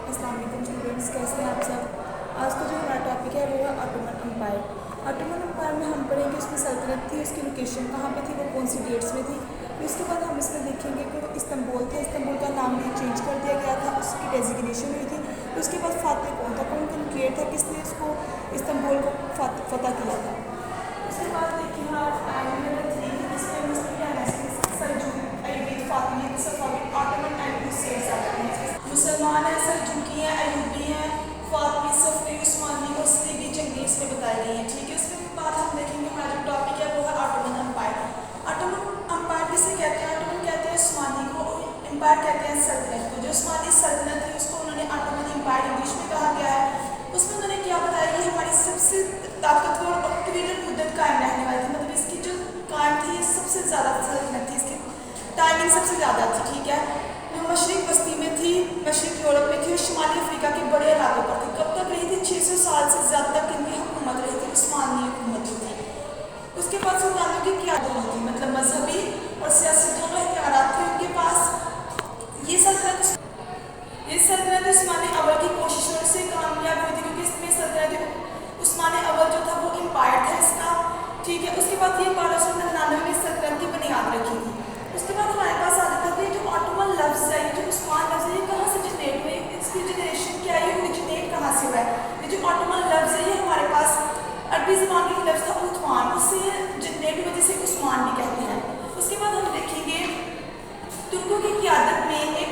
अस्सलाम वालेकुम स्टूडेंट्स, कैसे हैं आप सब। आज का जो हमारा टॉपिक है वो है ऑटोमन एम्पायर। ऑटोमन एम्पायर में हम पढ़ेंगे उसमें सल्तनत थी, उसकी लोकेशन कहाँ पे थी, वो कौन सी डेट्स में थी। उसके बाद हम इसमें देखेंगे कि वो इस्तांबुल था, इस्तांबुल का नाम भी चेंज कर दिया गया था, उसकी डेजिग्नेशन हुई थी। उसके बाद फातह कौन था, कौन क्रिएट था, किसने उसको इस्तांबुल को फतह किया था। उसके बाद देखिए हमारा नंबर 3 जिसमें मुसलमान है, सल्जुकी हैं, अयूबी हैं, फातमी, सफ़वी, उस्मानी और सलीबी जंगी इसमें बताई गई हैं। ठीक है, उसके बाद हम देखेंगे हमारा जो टॉपिक है वो है ऑटोमन एम्पायर। ऑटोमन एम्पायर किसे कहते हैं? ऑटोमन कहते हैं उस्मानी को, एम्पायर कहते हैं सल्तनत को। जो उस्मानी सल्तनत है उसको उन्होंने ऑटोमन एम्पायर इंग्लिश में कहा गया है। उसमें उन्होंने क्या बताया कि हमारी सबसे ताकतवर और तवील मुद्दत कायम रहने वाली थी, मतलब इसकी जो कायम थी सबसे ज़्यादा सल्तनत थी, इसकी टाइमिंग सबसे ज़्यादा थी। ठीक है, मशरिक बस्ती में थी, मशरिक यूरोप में थी और शुमाली अफ्रीका के बड़े इलाकों पर थी। कब तक रही थी? 600 साल से ज़्यादा तक इनकी हुकूमत रही थी, उस्मानी हुकूमत जो थी। उसके बाद सुल्तानों की क्या दोनों थी, मतलब मजहबी और सियासी दोनों इख्तियारात थे उनके पास। ये सल्तनत उस्मानी अव्वल की कोशिशों से कामयाब हुई थी, क्योंकि इसमें सल्तनत उस्मानी अव्वल जो था वो एम्पायर था इसका। ठीक है, उसके बाद ये 1299 में सल्तनत की बुनियाद रखी थी। उसके बाद हमारे पास आ जाता है जो ऑटोमन लफ्ज़ है, जो उस्मान लफ्ज़ है, ये कहाँ से जनरेट हुए, इसकी जनरेशन क्या है, ये ओरिजिनेट कहाँ से हुआ है। ये जो ऑटोमन लफ्ज़ है ये हमारे पास अरबी ज़बान का लफ्ज़ था उस्मान, उससे जनरेट हुआ जिसे उस्मान भी कहते हैं। उसके बाद हम देखेंगे तुर्कों की क़यादत में एक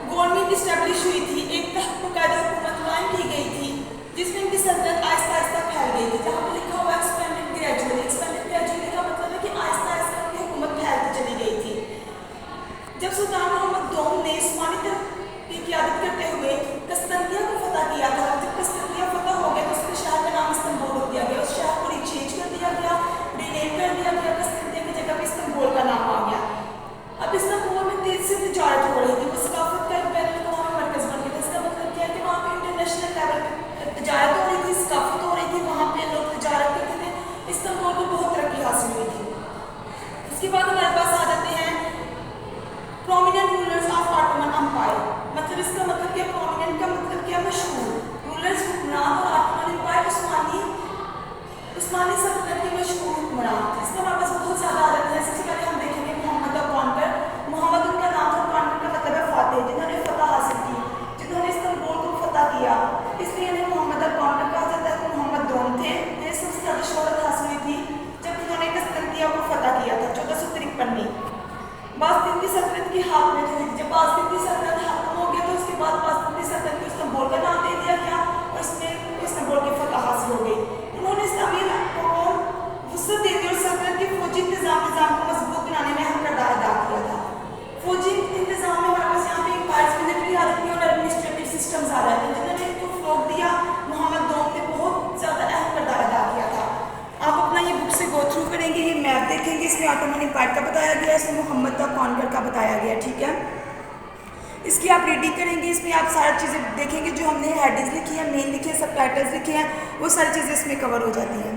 गवर्नमेंट इस्टेब्लिश हुई थी, एक बाकायदा हुकूमत कायम की गई थी, जिसमें इनकी सल्तनत आहिस्ता आहिस्ता फैल गई थी। जहाँ पर लिखा हुआ एक्सपेंडेड ग्रेजुअली, एक्सपेंडेड ग्रेजुअली का मतलब है कि आहिस्ता आहिस्ता उनकी हुकूमत फैलती चली गई थी। जब सुल्तान मोहम्मद दोम ने उस्मानी की क़यादत करते हुए कस्तंतिया को फतह किया था, जब कस्तंतिया फतह हो गया तो उसके शहर का नाम इस्तांबुल रख दिया गया, उस शहर को चेंज कर दिया गया, रीनेम कर दिया गया, कस्तंतिया की जगह पर इस्तांबुल का नाम आ गया। अब इस्तांबुल में तेज से तजारत हो रही थी, वो सकाफत का एक बैनुल-अक़वामी मरकज़ बन गया था। इसका मतलब क्या है कि वहाँ पर इंटरनेशनल लेवल पर तजारत हो रही थी, सकाफत हो रही थी, वहाँ पर लोग तजारत करते थे, इस्तांबुल को बहुत तरक्की हासिल हुई थी। इसके बाद हमारे पास आ जाते हैं prominent rulers of Ottoman Empire. मतलब इसका मतलब क्या, प्रोमिनेंट का मतलब क्या, मशहूर रूलर्स हुक्मरान। और ऑटोमन एम्पायर उस्मानी सल्तनत के मशहूर हुक्मरान थे। इसका हमारे पास बहुत ज़्यादा आ जाता है। सबसे पहले हम देखेंगे मोहम्मद द कॉन्कर। मोहम्मद उनका नाम था, कॉन्कर का मतलब है फातेह, जिन्होंने फतह हासिल की, जिन्होंने इस्तांबुल को फतह किया, इसलिए इन्हें मोहम्मद द कॉन्कर कहा जाता है। तो मोहम्मद दोम थे, इन्हें सबसे ज़्यादा शोहरत हासिल हुई थी जब इन्होंने कस्तंतिया को फतह किया था 1453 में। बासतिन की सल्तनत की हाकमियत हुई थी। जब बासतिन की सल्तनत खत्म हो गया तो उसके बाद बासतिन की सल्तनत को इस्तांबुल का नाम दे दिया गया और इसमें इस्तांबुल की फतह हासिल हो गई। उन्होंने इस्लामी को वुसअत दे दी और सल्तनत के फौजी निज़ाम को मजबूत बनाने में अहम किरदार अदा किया था। फौजी इंतजाम में हमारे पास यहाँ पे एम्पायर्स मिलिट्री आ जाती है और एडमिनिस्ट्रेटिव सिस्टम्स आ जाते हैं, जिन्होंने इनको फ़रोग़ दिया। मोहम्मद दोम ने बहुत ज़्यादा अहम किरदार अदा किया था। आप अपना ये बुक से गो थ्रू करेंगे, ये मैप देखेंगे, इसमें ऑटोमन एम्पायर का बताया गया है, इसमें मोहम्मद द कॉन्कर का बताया गया। ठीक है, इसकी आप रीडिंग करेंगे, इसमें आप सारी चीज़ें देखेंगे, जो हमने हेडिंग्स लिखी है, मेन लिखी है, सबटाइटल्स लिखे हैं, वो सारी चीज़ें इसमें कवर हो जाती हैं।